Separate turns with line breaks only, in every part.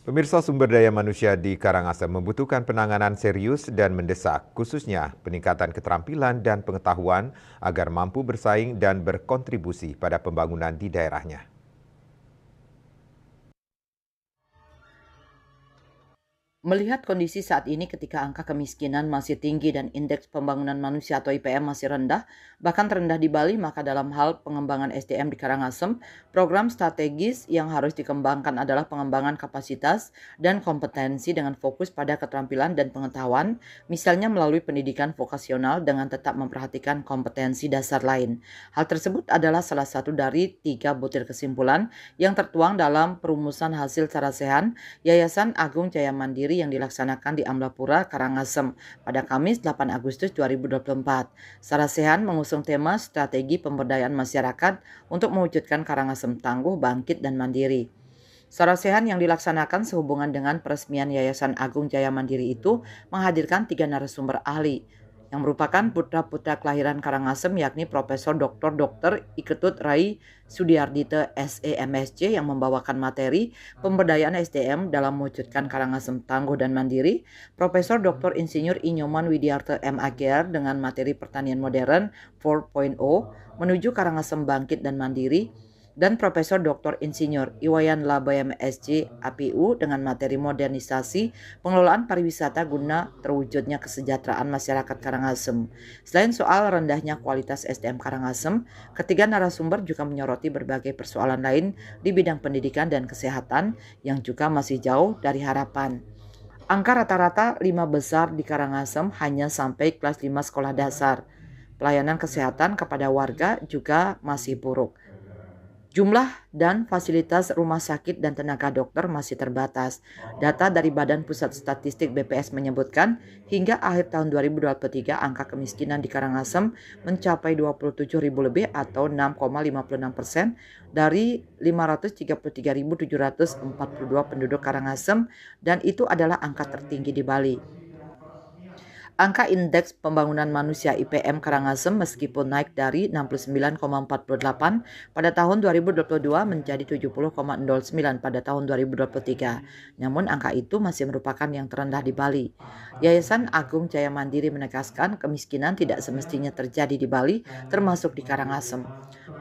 Pemirsa, sumber daya manusia di Karangasem membutuhkan penanganan serius dan mendesak, khususnya peningkatan keterampilan dan pengetahuan agar mampu bersaing dan berkontribusi pada pembangunan di daerahnya.
Melihat kondisi saat ini ketika angka kemiskinan masih tinggi dan indeks pembangunan manusia atau IPM masih rendah, bahkan terendah di Bali, maka dalam hal pengembangan SDM di Karangasem, program strategis yang harus dikembangkan adalah pengembangan kapasitas dan kompetensi dengan fokus pada keterampilan dan pengetahuan, misalnya melalui pendidikan vokasional dengan tetap memperhatikan kompetensi dasar lain. Hal tersebut adalah salah satu dari 3 butir kesimpulan yang tertuang dalam perumusan hasil Sarasehan Yayasan Agung Jaya Mandiri yang dilaksanakan di Amlapura, Karangasem pada Kamis 8 Agustus 2024. Sarasehan mengusung tema strategi pemberdayaan masyarakat untuk mewujudkan Karangasem tangguh, bangkit, dan mandiri. Sarasehan yang dilaksanakan sehubungan dengan peresmian Yayasan Agung Jaya Mandiri itu menghadirkan 3 narasumber ahli yang merupakan putra-putra kelahiran Karangasem, yakni Profesor Dr. Iketut Rai Sudiardite SEMSC yang membawakan materi pemberdayaan SDM dalam mewujudkan Karangasem tangguh dan mandiri, Profesor Dr. Insinyur Inyoman Widiarte MAGR dengan materi pertanian modern 4.0 menuju Karangasem bangkit dan mandiri, dan Profesor Dr. Insinyur Iwayan Laba MSc APU dengan materi modernisasi pengelolaan pariwisata guna terwujudnya kesejahteraan masyarakat Karangasem. Selain soal rendahnya kualitas SDM Karangasem, ketiga narasumber juga menyoroti berbagai persoalan lain di bidang pendidikan dan kesehatan yang juga masih jauh dari harapan. Angka rata-rata 5 besar di Karangasem hanya sampai kelas 5 sekolah dasar. Pelayanan kesehatan kepada warga juga masih buruk. Jumlah dan fasilitas rumah sakit dan tenaga dokter masih terbatas. Data dari Badan Pusat Statistik BPS menyebutkan hingga akhir tahun 2023 angka kemiskinan di Karangasem mencapai 27.000 lebih atau 6,56% dari 533.742 penduduk Karangasem, dan itu adalah angka tertinggi di Bali. Angka Indeks Pembangunan Manusia IPM Karangasem meskipun naik dari 69,48 pada tahun 2022 menjadi 70,09 pada tahun 2023. Namun angka itu masih merupakan yang terendah di Bali. Yayasan Agung Jaya Mandiri menegaskan kemiskinan tidak semestinya terjadi di Bali, termasuk di Karangasem.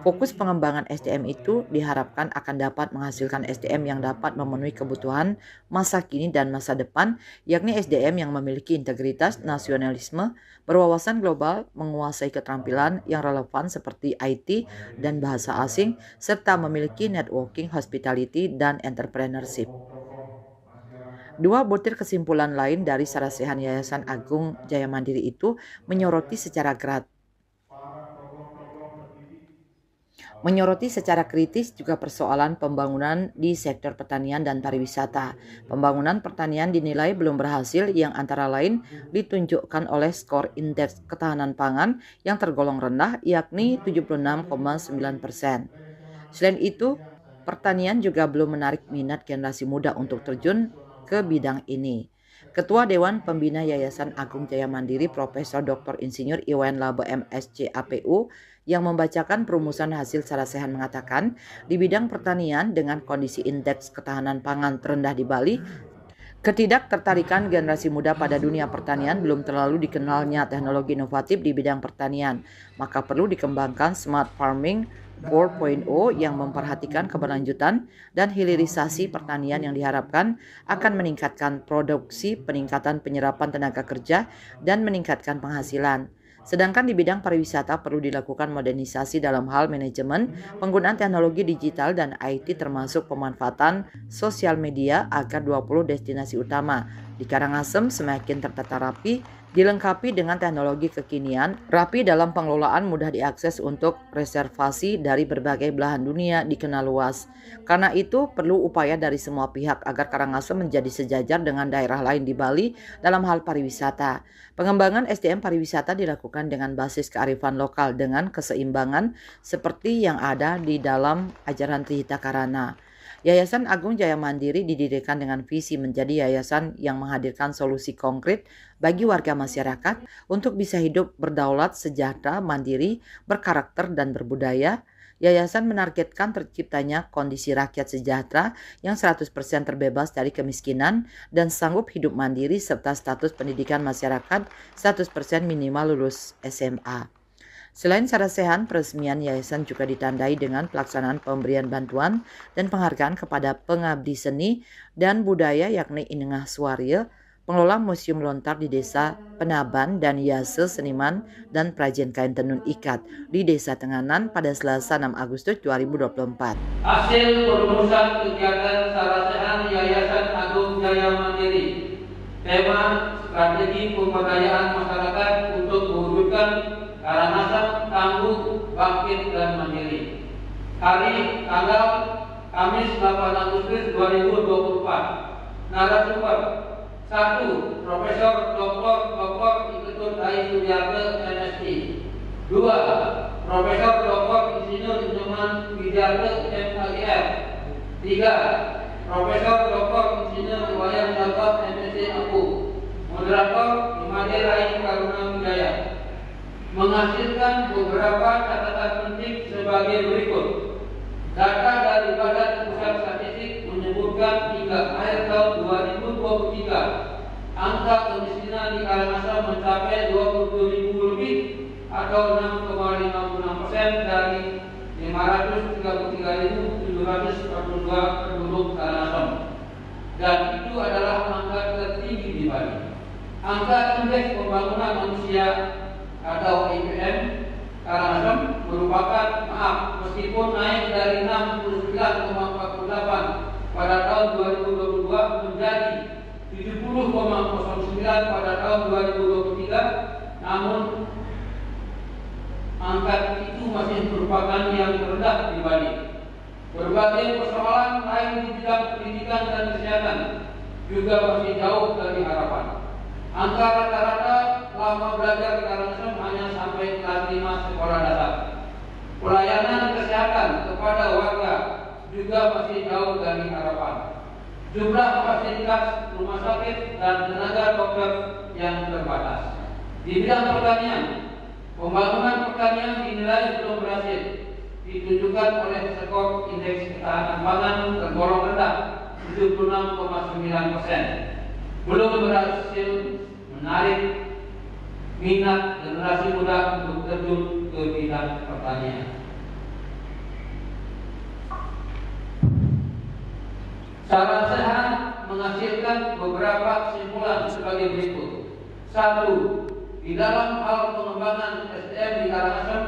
Fokus pengembangan SDM itu diharapkan akan dapat menghasilkan SDM yang dapat memenuhi kebutuhan masa kini dan masa depan, yakni SDM yang memiliki integritas, nasionalisme, berwawasan global, menguasai keterampilan yang relevan seperti IT dan bahasa asing, serta memiliki networking, hospitality, dan entrepreneurship. Dua butir kesimpulan lain dari Sarasehan Yayasan Agung Jaya Mandiri itu menyoroti secara kritis juga persoalan pembangunan di sektor pertanian dan pariwisata. Pembangunan pertanian dinilai belum berhasil, yang antara lain ditunjukkan oleh skor indeks ketahanan pangan yang tergolong rendah, yakni 76,9%. Selain itu, pertanian juga belum menarik minat generasi muda untuk terjun ke bidang ini. Ketua Dewan Pembina Yayasan Agung Jaya Mandiri, Profesor Dr. Insinyur Iwayan Laba MSc APU, yang membacakan perumusan hasil Sarasehan mengatakan, di bidang pertanian dengan kondisi indeks ketahanan pangan terendah di Bali, ketidaktertarikan generasi muda pada dunia pertanian belum terlalu dikenalnya teknologi inovatif di bidang pertanian. Maka perlu dikembangkan smart farming 4.0 yang memperhatikan keberlanjutan dan hilirisasi pertanian yang diharapkan akan meningkatkan produksi, peningkatan penyerapan tenaga kerja, dan meningkatkan penghasilan. Sedangkan di bidang pariwisata perlu dilakukan modernisasi dalam hal manajemen, penggunaan teknologi digital dan IT, termasuk pemanfaatan sosial media agar 20 destinasi utama di Karangasem semakin tertata rapi, dilengkapi dengan teknologi kekinian, rapi dalam pengelolaan, mudah diakses untuk reservasi dari berbagai belahan dunia, dikenal luas. Karena itu perlu upaya dari semua pihak agar Karangasem menjadi sejajar dengan daerah lain di Bali dalam hal pariwisata. Pengembangan SDM pariwisata dilakukan dengan basis kearifan lokal dengan keseimbangan seperti yang ada di dalam ajaran Trihita Karana. Yayasan Agung Jaya Mandiri didirikan dengan visi menjadi yayasan yang menghadirkan solusi konkret bagi warga masyarakat untuk bisa hidup berdaulat, sejahtera, mandiri, berkarakter, dan berbudaya, Yayasan menargetkan terciptanya kondisi rakyat sejahtera yang 100% terbebas dari kemiskinan dan sanggup hidup mandiri serta status pendidikan masyarakat 100% minimal lulus SMA. Selain sarasehan, peresmian yayasan juga ditandai dengan pelaksanaan pemberian bantuan dan penghargaan kepada pengabdi seni dan budaya yakni Inengah Suwaryo, pengelola Museum Lontar di Desa Penaban dan Yase Seniman dan Prajen Kain Tenun Ikat di Desa Tenganan pada Selasa 6 Agustus 2024.
Hasil perumusan kegiatan sarasehan Yayasan Agung Jaya Mandiri. Tema strategi pemberdayaan masyarakat untuk mewujudkan Karangasem tangguh, bangkit dan mandiri. Hari tanggal Kamis 8 Agustus 2024. Narasumber 1. Profesor Dr. Iketut Hai Sudiarte MSI. 2. Profesor Dr. Insinyur Nyoman Widiarte MAGR. 3. Profesor Dr. Insinyur Wayan Dato MSc Aku. Moderator Imade Rai Karuna Wijaya. Menghasilkan beberapa catatan penting sebagai berikut. Data dari Badan Pusat Statistik menyebutkan hingga akhir tahun 2023 angka kemiskinan di Karangasem mencapai 27.000 lebih atau 6,56% dari 533.742 penduduk Karangasem. Dan itu adalah angka tertinggi di Bali. Angka indeks pembangunan manusia atau IPM Karangasem meskipun naik dari 69,48 pada tahun 2022 menjadi 70,09 pada tahun 2023, namun angka itu masih merupakan yang terendah di Bali. Berbagai persoalan lain di bidang pendidikan dan kesehatan juga masih jauh dari harapan. Angka rata-rata lama belajar di Karangasem hanya sampai kelas 5 sekolah dasar. Pelayanan kesehatan kepada warga juga masih jauh dari harapan. Jumlah fasilitas rumah sakit dan tenaga dokter yang terbatas. Di bidang pertanian, pembangunan pertanian dinilai belum berhasil, ditunjukkan oleh skor indeks ketahanan pangan tergolong rendah 76,9%. Belum berhasil menarik minat generasi muda untuk terjun ke bidang pertanian. Sarasehan menghasilkan beberapa kesimpulan sebagai berikut. 1. Di dalam hal pengembangan SDM di Karangasem,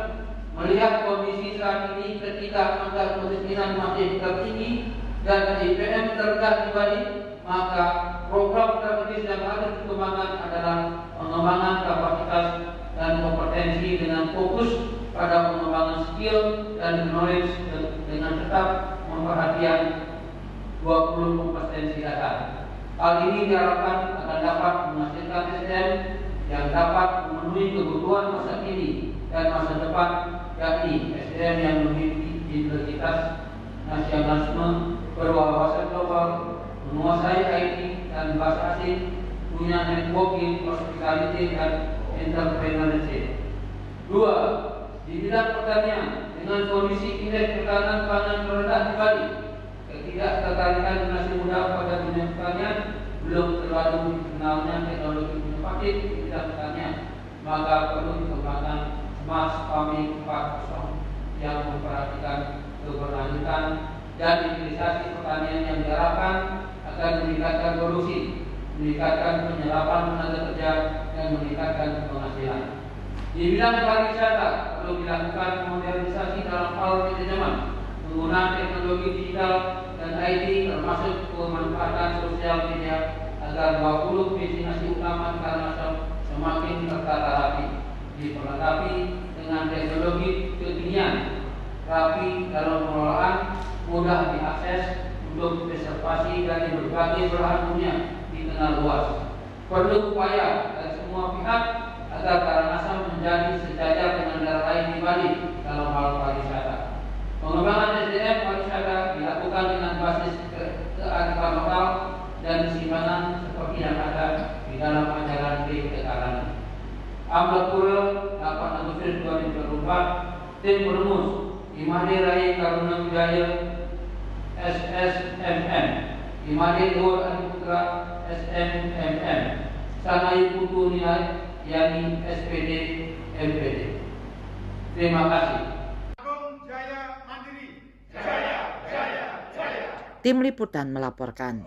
melihat kondisi saat ini ketika angka kemiskinan masih tertinggi dan IPM terendah di Bali, maka program strategis yang harus dikembangkan adalah pengembangan kapasitas dan kompetensi dengan fokus pada pengembangan skill dan knowledge dengan tetap memperhatikan 20 kompetensi dasar. Hal ini diharapkan akan dapat menghasilkan SDM yang dapat memenuhi kebutuhan masa kini dan masa depan, yakni SDM yang memiliki integritas, nasionalisme, berwawasan global, menguasai IT dan bahasa asing, punya networking, hospitality dan entrepreneurship. 2. Di bidang pertanian, dengan kondisi indeks ketahanan pangan terendah di Bali, ketidaktertarikan generasi muda pada dunia pertanian, belum terlalu dikenalnya teknologi inovatif di bidang pertanian, maka perlu dikembangkan Smart Farming 4.0 yang memperhatikan keberlanjutan dan hilirisasi pertanian yang diharapkan akan meningkatkan produksi, meningkatkan penyerapan tenaga kerja, dan meningkatkan penghasilan. Di bidang pariwisata perlu dilakukan modernisasi dalam hal manajemen, penggunaan teknologi digital dan IT termasuk pemanfaatan sosial media agar 20 destinasi utama di Karangasem semakin tertata rapi, diperlengkapi dengan teknologi kekinian, rapi dalam pengelolaan, mudah diakses untuk reservasi dari berbagai belahan dunia dikenal luas. Perlu upaya dari semua pihak agar Karangasem menjadi sejajar dengan daerah lain di Bali dalam hal pariwisata. Pengembangan SDM pariwisata dilakukan dengan basis kearifan lokal dan keseimbangan seperti yang ada di dalam ajaran BKKN. Amblek Pura 8 Agustus 2024, tim perumus Imade Rai Karuna Wijaya SSMM, Imade Nur Adiputra SMMM, Sanai Putu Nilai Yani SPD MPD. Terima kasih.
Tim Liputan melaporkan.